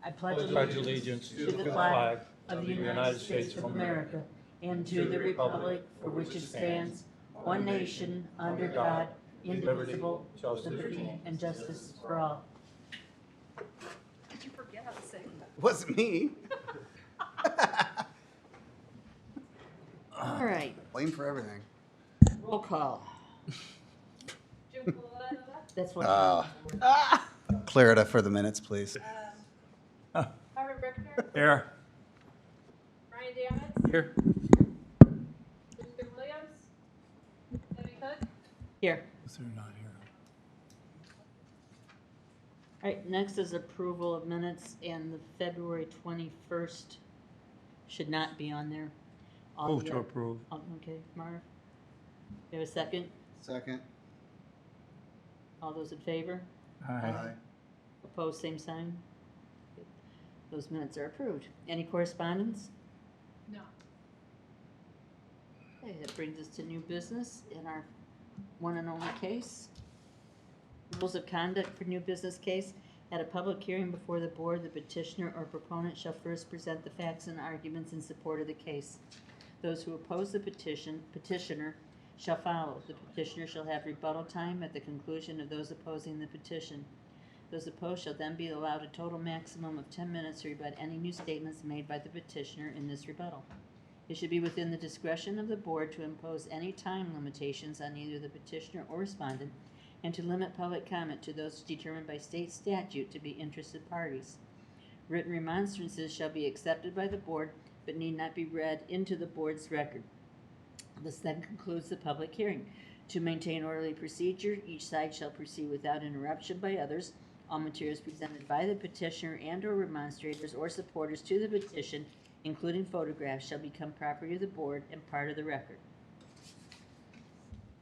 I pledge pledge allegiance to the flag of the United States of America and to the republic for which it stands, one nation, under God, indivisible, with liberty and justice for all. Did you forget how to sing? Wasn't me. All right, Blame for everything. roll call. Jim Coletta? That's what. Clarita for the minutes, please. Howard Brickner? Here. Ryan Dammitz? Here. Mr. Williams? Debbie Cook? Here. They're not here. All right, next is approval of minutes, and the February 21st should not be on there. All Move the- to approve. Okay, Marv? You have a second? Second. All those in favor? Aye. Opposed, same sign? Those minutes are approved. Any correspondence? No. Okay, that brings us to new business in our one and only case. Rules of conduct for new business case. At a public hearing before the board, the petitioner or proponent shall first present the facts and arguments in support of the case. Those who oppose the petitioner shall follow. The petitioner shall have rebuttal time at the conclusion of those opposing the petition. Those opposed shall then be allowed a total maximum of 10 minutes to rebut any new statements made by the petitioner in this rebuttal. It should be within the discretion of the board to impose any time limitations on either the petitioner or respondent, and to limit public comment to those determined by state statute to be interested parties. Written remonstrances shall be accepted by the board, but need not be read into the board's record. This then concludes the public hearing. To maintain orderly procedure, each side shall proceed without interruption by others. All materials presented by the petitioner and/or remonstrators or supporters to the petition, including photographs, shall become property of the board and part of the record.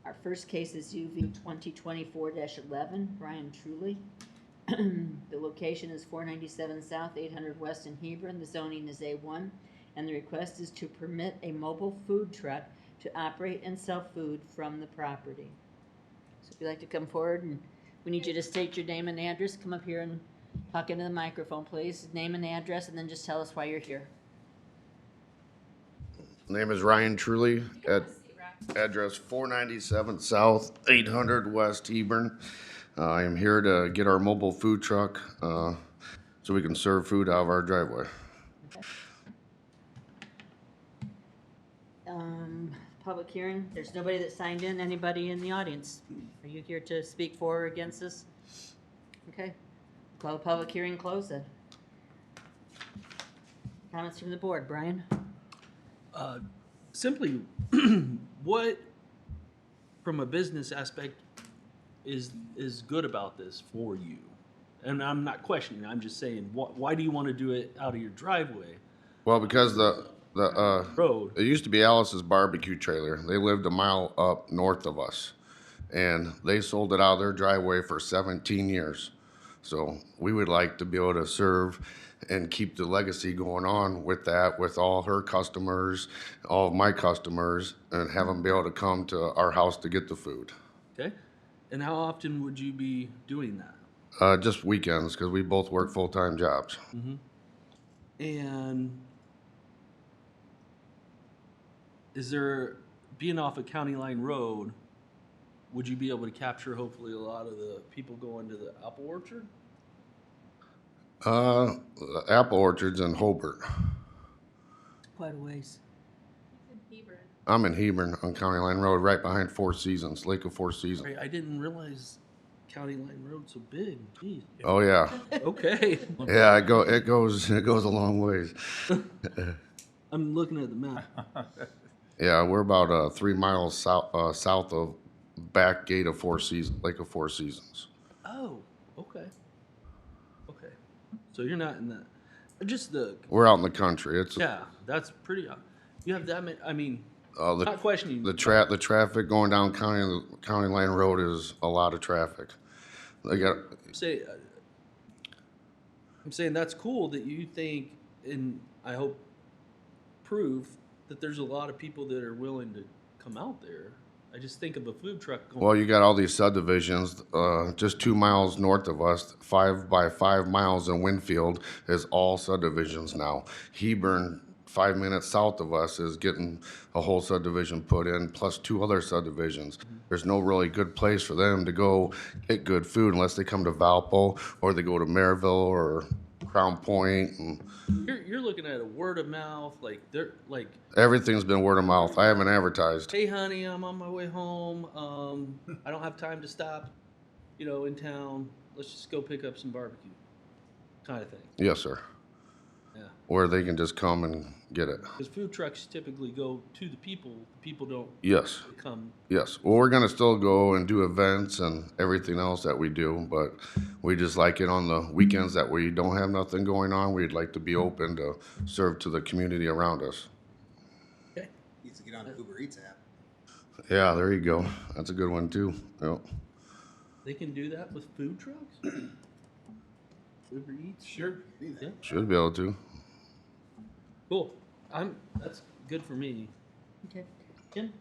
Our first case is UV 2024-11, Brian Truly. The location is 497 South, 800 West in Hebron. The zoning is A1, and the request is to permit a mobile food truck to operate and sell food from the property. So if you'd like to come forward, and we need you to state your name and address, come up here and talk into the microphone, please. Name and address, and then just tell us why you're here. Name is Ryan Truly, at address 497 South, 800 West Hebron. I am here to get our mobile food truck so we can serve food out of our driveway. Public hearing, there's nobody that signed in. Anybody in the audience? Are you here to speak for or against this? Okay, call the public hearing closed then. Comments from the board, Brian? Simply, what, from a business aspect, is good about this for you? And I'm not questioning, I'm just saying, why do you want to do it out of your driveway? Well, because the Road. it used to be Alice's barbecue trailer. They lived a mile up north of us, and they sold it out of their driveway for 17 years. So we would like to be able to serve and keep the legacy going on with that, with all her customers, all of my customers, and have them be able to come to our house to get the food. Okay? And how often would you be doing that? Just weekends, because we both work full-time jobs. And is there, being off a county line road, would you be able to capture hopefully a lot of the people going to the apple orchard? The apple orchards in Hobart. Quite a ways. In Hebron. I'm in Hebron on County Line Road, right behind Four Seasons, Lake of Four Seasons. Right, I didn't realize county line road's so big. Geez. Oh yeah, Okay. yeah. It goes a long ways. I'm looking at the map. Yeah, we're about 3 miles south of back gate of Four Seasons, Lake of Four Seasons. Oh, okay. Okay. So you're not in that. Just We're out in the country. It's yeah, that's pretty. You have that many, I mean, the not questioning. the traffic going down County Line Road is a lot of traffic. They got I'm saying that's cool that you think, and I hope prove that there's a lot of people that are willing to come out there I just think of a food truck going. Well, you got all these subdivisions, just 2 miles north of us, 5 by 5 miles in Winfield is all subdivisions now. Hebron, 5 minutes south of us, is getting a whole subdivision put in, plus 2 other subdivisions. There's no really good place for them to go get good food unless they come to Valpo or they go to Maryville or Crown Point, and You're looking at a word of mouth, like they're like, everything's been word of mouth. I haven't advertised. hey honey, I'm on my way home. I don't have time to stop, in town. Let's just go pick up some barbecue, kind of thing. Yes, sir. Yeah. Where they can just come and get it. Because food trucks typically go to the people. The people don't Yes. come. Yes, well, we're gonna still go and do events and everything else that we do, but we just like it on the weekends that we don't have nothing going on. We'd like to be open to serve to the community around us. Okay. Needs to get on the Uber Eats app. Yeah, there you go. That's a good one too. Yep. They can do that with food trucks. Uber Eats. Sure. Yeah. Should be able to. Cool. That's good for me. Okay. Jim?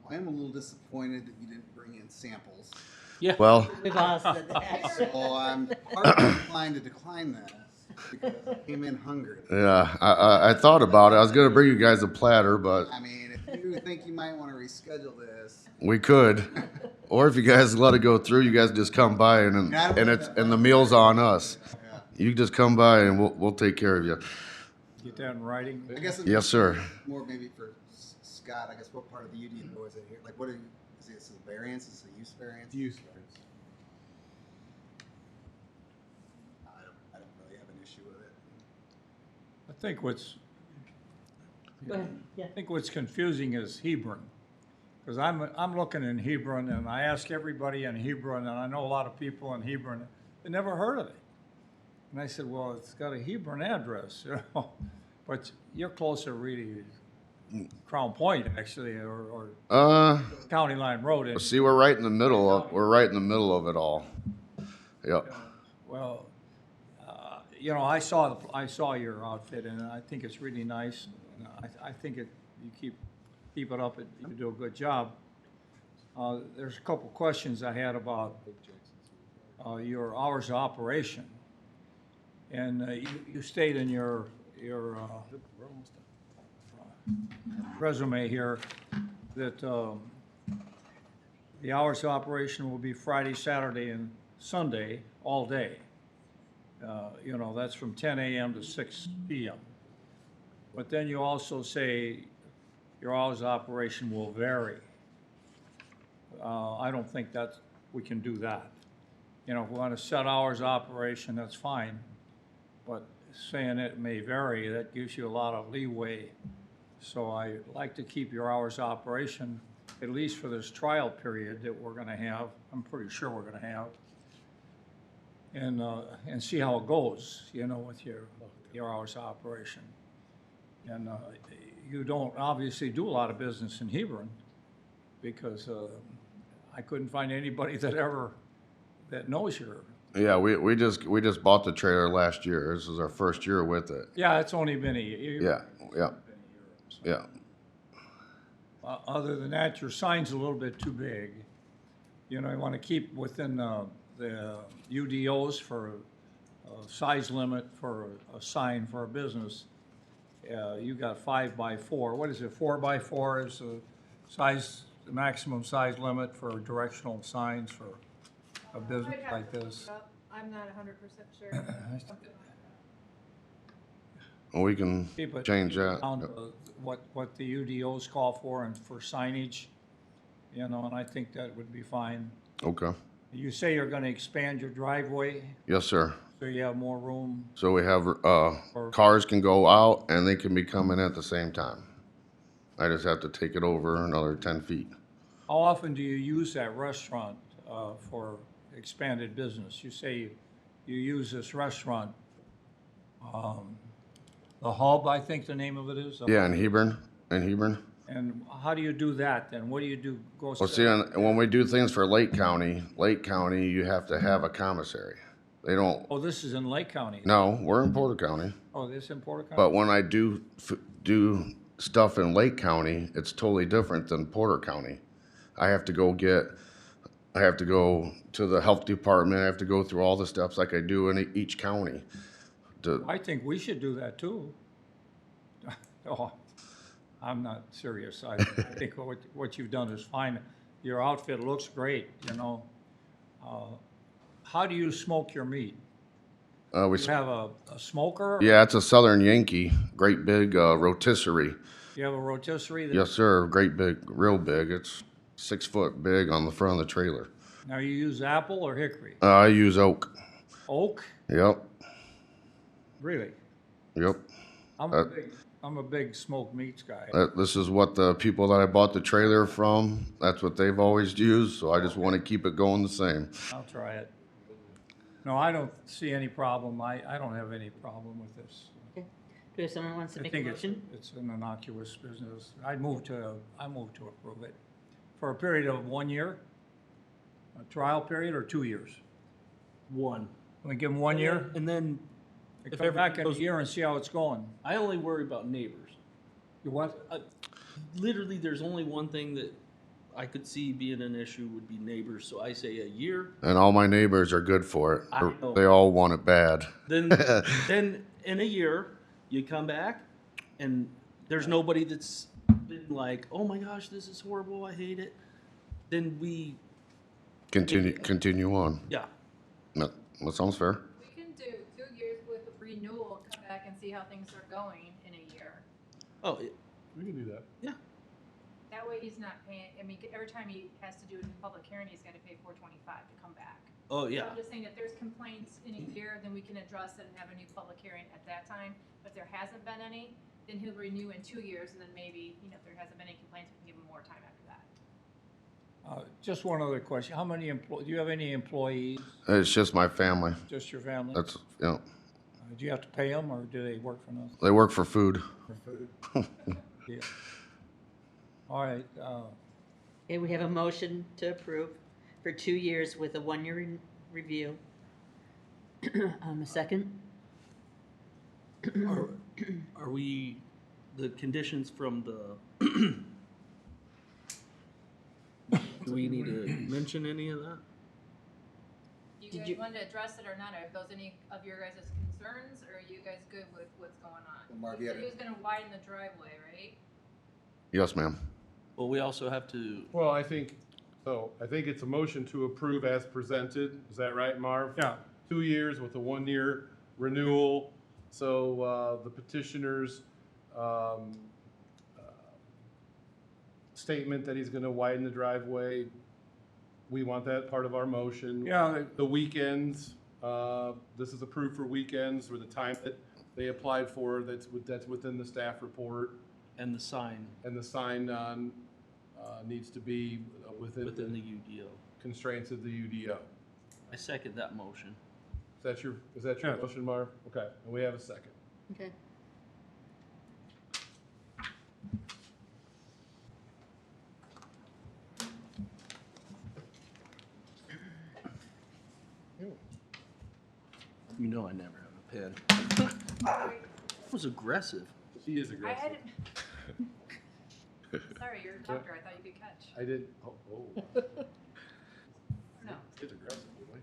I am a little disappointed that you didn't bring in samples. Yeah. Well, We've all said that. So I'm partly inclined to decline that because I came in hungry. yeah, I thought about it. I was gonna bring you guys a platter, but I mean, if you think you might want to reschedule this, we could. Or if you guys let it go through, you guys just come by and the meal's on us. yeah. You just come by and we'll take care of you. Get that in writing. I guess it's Yes, sir. more maybe for Scott. I guess what part of the UDO is it here? Like, what are you? Is it a variance? Is it a use variance? Use. I don't really have an issue with it. I think what's, Go ahead. Yeah. I think what's confusing is Hebron. Because I'm looking in Hebron and I ask everybody in Hebron, and I know a lot of people in Hebron, they never heard of it. And I said, well, it's got a Hebron address, but you're closer really, Crown Point actually, or County Line Road. And, See, we're right in the middle of it all. Yep. well, I saw your outfit and I think it's really nice. And I think you keep it up. You do a good job. There's a couple questions I had about your hours of operation. And you state in your resume here that the hours of operation will be Friday, Saturday, and Sunday, all day. That's from 10 a.m. to 6 p.m. But then you also say your hours of operation will vary. I don't think we can do that. If we want to set hours of operation, that's fine. But saying it may vary, that gives you a lot of leeway. So I like to keep your hours of operation, at least for this trial period that we're gonna have, I'm pretty sure we're gonna have. And see how it goes, with your hours of operation. And you don't obviously do a lot of business in Hebron because I couldn't find anybody that knows your. Yeah, we just bought the trailer last year. This is our first year with it. Yeah, it's only been a year. Yeah. Other than that, your sign's a little bit too big. You want to keep within the UDOs for a size limit for a sign for a business. You got 5 by 4. What is it? 4 by 4 is the maximum size limit for directional signs for a business I'd have like to look this. it up. I'm not 100% sure. Well, we can Keep it change that. down to what the UDOs call for and for signage, and I think that would be fine. Okay. You say you're gonna expand your driveway, Yes, sir. so you have more room. So we have cars can go out and they can be coming at the same time. I just have to take it over another 10 feet. How often do you use that restaurant for expanded business? You say you use this restaurant, the Hub, I think the name of it is? Yeah, in Hebron. And how do you do that then? What do you do? Go Well, see, when we do things for Lake County, you have to have a commissary. They don't. Oh, this is in Lake County? No, we're in Porter County. Oh, this in Porter County? But when I do stuff in Lake County, it's totally different than Porter County. I have to go to the health department, I have to go through all the steps like I do in each county. I think we should do that too. Oh, I'm not serious. I think what you've done is fine. Your outfit looks great, you know. How do you smoke your meat? We, You have a smoker? yeah, it's a Southern Yankee, great big rotisserie. You have a rotisserie? Yes, sir, great big, real big. It's 6 foot big on the front of the trailer. Now you use apple or hickory? I use oak. Oak? Yep, Really? yep. I'm a big smoked meats guy. This is what the people that I bought the trailer from, that's what they've always used, so I just want to keep it going the same. I'll try it. No, I don't see any problem. I don't have any problem with this. Okay. Do we have someone who wants to I make a think motion? it's an innocuous business. I move to approve it for a period of 1 year, a trial period, or 2 years. One. We give them 1 year, And then if come back everything in a goes, year and see how it's going. I only worry about neighbors. You what? Literally, there's only one thing that I could see being an issue would be neighbors. So I say a year. And all my neighbors are good for it. I know. They all want it bad. Then in a year, you come back and there's nobody that's been like, oh my gosh, this is horrible, I hate it. Then we, Continue on. yeah. That sounds fair. We can do 2 years with a renewal, come back and see how things are going in a year. Oh, We can do that. That way he's not paying, I mean, every time he has to do a public hearing, he's gotta pay $425 to come back. oh So yeah. I'm just saying if there's complaints in a year, then we can address it and have a new public hearing at that time. But if there hasn't been any, then he'll renew in 2 years and then maybe, if there hasn't been any complaints, we can give him more time after that. Just one other question. How many do you have any employees? It's just my family. Just your family? That's, you know, Do you have to pay them or do they work for nothing? they work for food. Yeah. All right, Okay, we have a motion to approve for 2 years with a 1 year review. A second? Are we, the conditions from the, do we need to mention any of that? You Did guys you- want to address it or not? Are those any of your guys' concerns, or are you guys good with what's going on? Well, Marv, You you said had he was gonna widen the driveway, right? Yes, ma'am. Well, we also have to, Well, I think it's a motion to approve as presented. Is that right, Marv? yeah. 2 years with a 1 year renewal. So, the petitioner's, statement that he's gonna widen the driveway, we want that part of our motion. Yeah, The weekends, this is approved for weekends or the time that they applied for, that's within the staff report. and the sign And the sign, needs to be within within the the UDO. constraints of the UDO. I second that motion. Is that your Yeah. motion, Marv? Okay, and we have a second. Okay. You know I never have a pen. That was aggressive. She is I aggressive. had it. Sorry, you're a doctor, I thought you could catch. I did, oh, No, it's aggressive, really.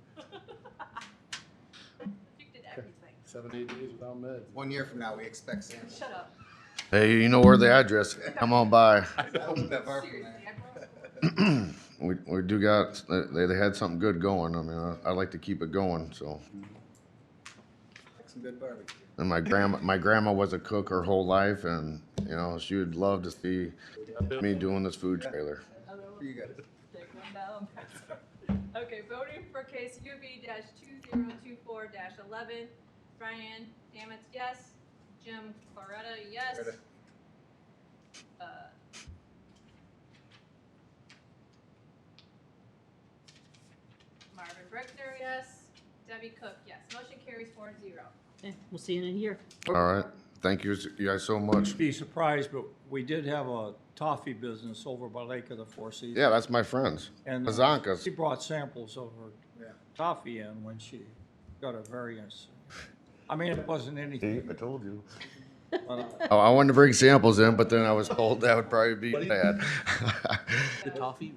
you did everything. 7-8 days without meds. 1 year from now, we expect samples. Shut up. Hey, you know where the address, come on by. That wasn't that far from Seriously, there. I brought. We do got, they had something good going. I mean, I like to keep it going, so. Like some good barbecue. And my grandma was a cook her whole life, and, you know, she would love to see me doing this food trailer. For you guys. Take one down. Okay, voting for case UB-2024-11, Brian Damitz, yes. Jim Claretta, yes. Claretta. Marvin Brickner, yes. Debbie Cook, yes. Motion carries 4-0. Okay, we'll see you in a year. All right, thank you guys so much. be surprised, but we did have a toffee business over by Lake of the Four Seasons. Yeah, that's my friends. And Mazankas. she brought samples of her Yeah. toffee in when she got a variance. I mean, it wasn't anything. I told you. I wanted to bring samples in, but then I was told that would probably be bad. The toffee.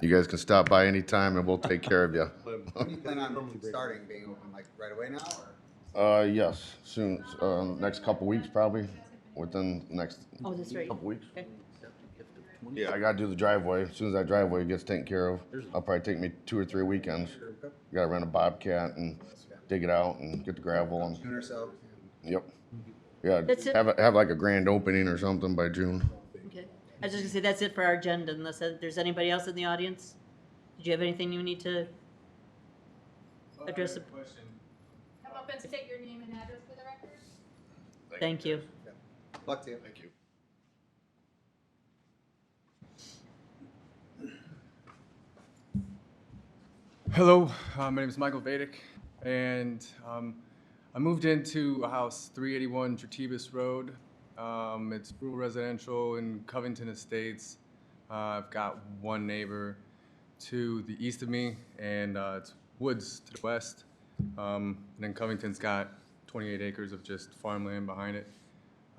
You guys can stop by anytime and we'll take care of you. When do you plan on starting being open, like right away now, or? Yes, soon, next couple weeks probably, within the next Oh, that's right. couple weeks. Okay. Yeah, I gotta do the driveway. As soon as that driveway gets taken care of, I'll probably take me 2 or 3 weekends. Gotta rent a Bobcat and dig it out and get the gravel and, June or so? yep. Yeah, That's it. have like a grand opening or something by June. Okay. I was just gonna say, that's it for our agenda, unless there's anybody else in the audience? Did you have anything you need to address? Come up and state your name and address for the record. Thank you. Luck to you. Thank you. Hello, my name is Michael Vedic, and I moved into a house 381 Dratibus Road. It's rural residential in Covington Estates. I've got one neighbor to the east of me, and it's woods to the west. And then Covington's got 28 acres of just farmland behind it.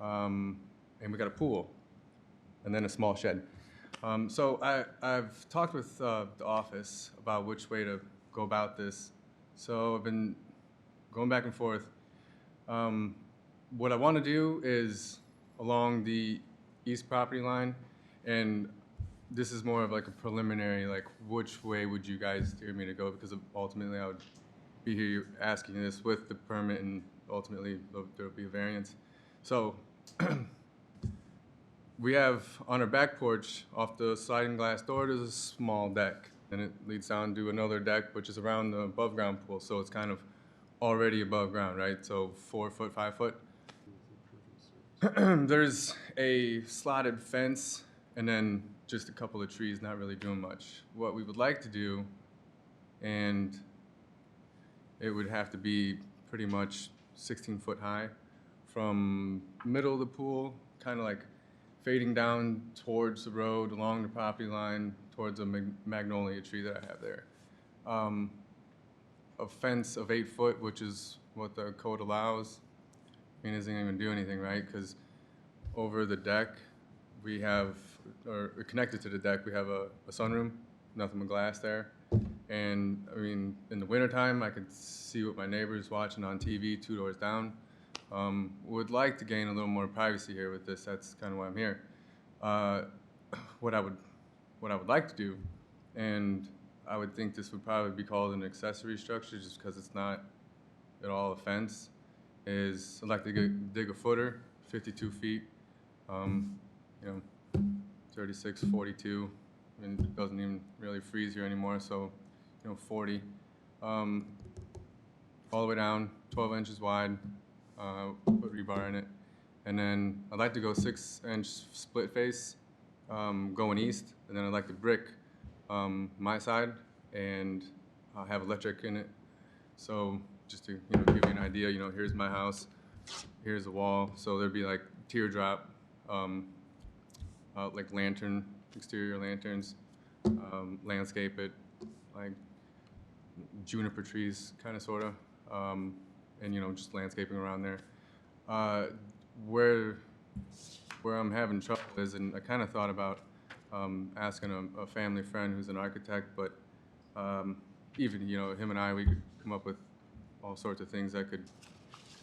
And we got a pool, and then a small shed. So I've talked with the office about which way to go about this. So I've been going back and forth. What I want to do is along the east property line, and this is more of like a preliminary, like which way would you guys steer me to go? Because ultimately I would be here asking this with the permit, and ultimately there'll be a variance. So we have on our back porch, off the sliding glass door, there's a small deck, and it leads down to another deck, which is around the above ground pool. So it's kind of already above ground, right? So 4 foot, 5 foot. There's a slotted fence, and then just a couple of trees, not really doing much. What we would like to do, and it would have to be pretty much 16 foot high from middle of the pool, kind of like fading down towards the road, along the property line, towards a magnolia tree that I have there. A fence of 8 foot, which is what the code allows. I mean, it doesn't even do anything, right? Because over the deck, we have, or connected to the deck, we have a sunroom, nothing but glass there. And I mean, in the wintertime, I could see what my neighbor's watching on TV 2 doors down. Would like to gain a little more privacy here with this. That's kind of why I'm here. What I would like to do, and I would think this would probably be called an accessory structure, just because it's not at all a fence, is I'd like to dig a footer, 52 feet, you know, 36, 42. I mean, it doesn't even really freeze here anymore, so, you know, 40. All the way down, 12 inches wide, put rebar in it. And then I'd like to go 6-inch split face, going east, and then I'd like to brick my side and have electric in it. So just to give you an idea, here's my house, here's the wall. So there'd be like teardrop, like exterior lanterns, landscape it, like juniper trees, kind of, sort of, and just landscaping around there. Where I'm having trouble is, and I kind of thought about asking a family friend who's an architect, but even him and I, we could come up with all sorts of things that could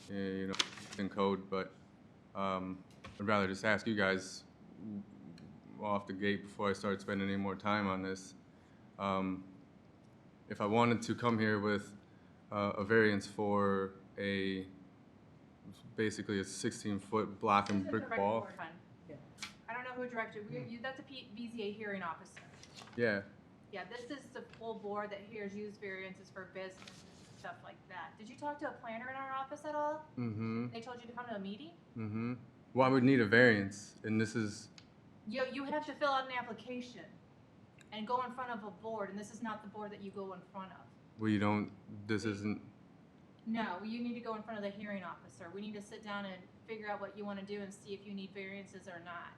in code, but I'd rather just ask you guys off the gate before I start spending any more time on this. If I wanted to come here with a variance for basically a 16-foot block and brick wall. I don't know who directed, that's a BZA hearing officer. Yeah. Yeah, this is the full board that hears use variances for business and stuff like that. Did you talk to a planner in our office at all? Mm-hmm. They told you to come to a meeting? Mm-hmm. Well, I would need a variance, and this is... You have to fill out an application and go in front of a board, and this is not the board that you go in front of. Well, you don't... This isn't... No, you need to go in front of the hearing officer. We need to sit down and figure out what you want to do and see if you need variances or not.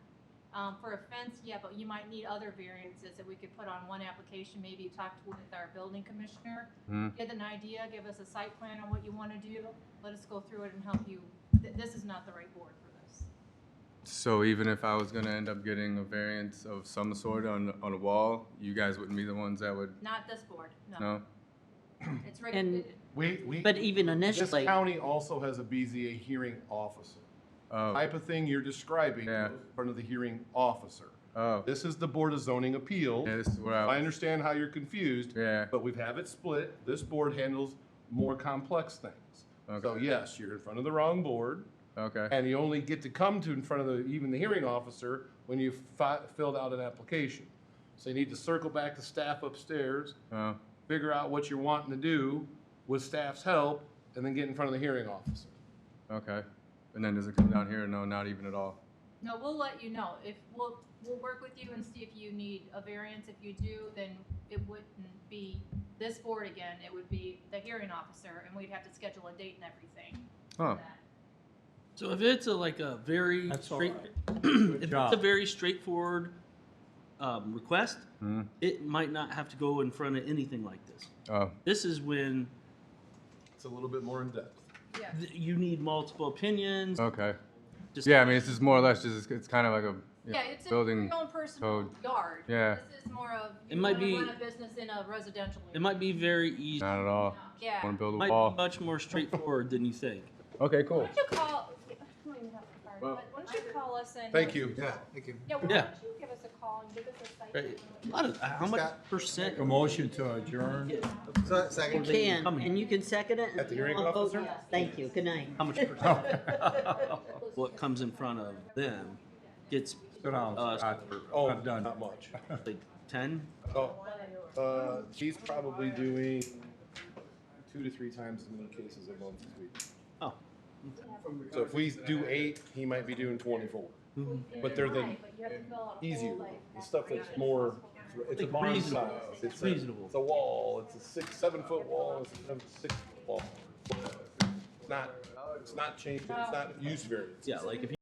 For a fence, yeah, but you might need other variances that we could put on one application, maybe talk with our building commissioner. Get an idea, give us a site plan on what you wanna do, let us go through it and help you. This is not the right board for this. So even if I was gonna end up getting a variance of some sort on a wall, you guys wouldn't be the ones that would, Not this board, no. no? It's regulated. But even This initially, county also has a BZA hearing officer. Oh, Type of thing you're describing Yeah. goes in front of the hearing officer. oh, This is the Board of Zoning Appeals. yeah, this is where I I, understand how you're confused. Yeah. But we have it split. This board handles more complex things. So Okay. yes, you're in front of the wrong board, okay, and you only get to come to in front of even the hearing officer when you've filled out an application. So you need to circle back to staff upstairs, oh, figure out what you're wanting to do with staff's help, and then get in front of the hearing officer. okay. And then does it come down here? No, not even at all. No, we'll let you know. If, we'll work with you and see if you need a variance. If you do, then it wouldn't be this board again. It would be the hearing officer, and we'd have to schedule a date and everything. for Huh. that. So if it's like a very That's all straight, right. if it's job. a very straightforward request, Hmm. it might not have to go in front of anything like this. Oh, This is when It's a little bit more in depth. Yeah. you need multiple opinions. okay. Just- Yeah, I mean, it's just more or less just, it's kind of like a Yeah, it's in building your own personal code. yard. Yeah. This is more of, It you might wanna be- run a business in a residential area. It might be very easy. Not at all. Yeah. Want to build a Might wall? be much more straightforward than you think. Okay, Why cool. don't you call, I don't even have a card, Well, but why don't you call us and. Thank you. Yeah, thank you. Yeah, why Yeah. don't you give us a call and give us a site. Right. plan. A lot of, how much Scott? percent? A motion to adjourn. So, you second. can, coming. and you can second it. At the hearing I'll vote officer? yes. Thank you, good night. How much percent? What comes in front of them gets Sit down, Scott. Oh, Not done. not much. like 10? Oh, she's probably doing 2 to 3 times as many cases a month as we do. Oh. So if we do 8, he might be doing 24. But they're the Right, but you have to fill out a whole, easier, like, the stuff that's more, it's a Like barn reasonable. size. It's a- reasonable. It's a wall, it's a 7-foot wall, it's a 6-foot wall. It's not changed, it's not use variance. Yeah, like if